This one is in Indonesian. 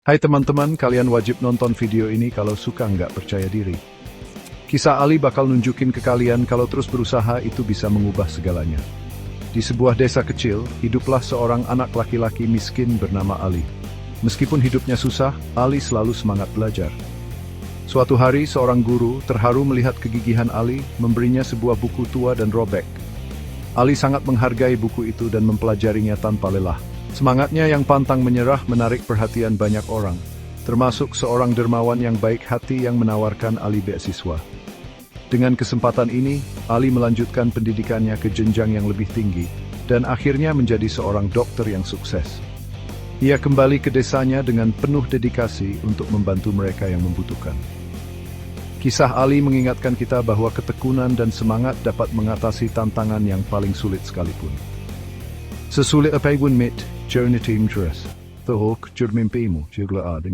Hai teman-teman, kalian wajib nonton video ini kalau suka nggak percaya diri. Kisah Ali bakal nunjukin ke kalian kalau terus berusaha itu bisa mengubah segalanya. Di sebuah desa kecil, hiduplah seorang anak laki-laki miskin bernama Ali. Meskipun hidupnya susah, Ali selalu semangat belajar. Suatu hari, seorang guru terharu melihat kegigihan Ali, memberinya sebuah buku tua dan robek. Ali sangat menghargai buku itu dan mempelajarinya tanpa lelah. Semangatnya yang pantang menyerah menarik perhatian banyak orang, termasuk seorang dermawan yang baik hati yang menawarkan Ali beasiswa. Dengan kesempatan ini, Ali melanjutkan pendidikannya ke jenjang yang lebih tinggi, dan akhirnya menjadi seorang dokter yang sukses. Ia kembali ke desanya dengan penuh dedikasi untuk membantu mereka yang membutuhkan. Kisah Ali mengingatkan kita bahwa ketekunan dan semangat dapat mengatasi tantangan yang paling sulit sekalipun. Sesulit apapun mit, journey team terus. Tuhok, jurmimpimu, juga ada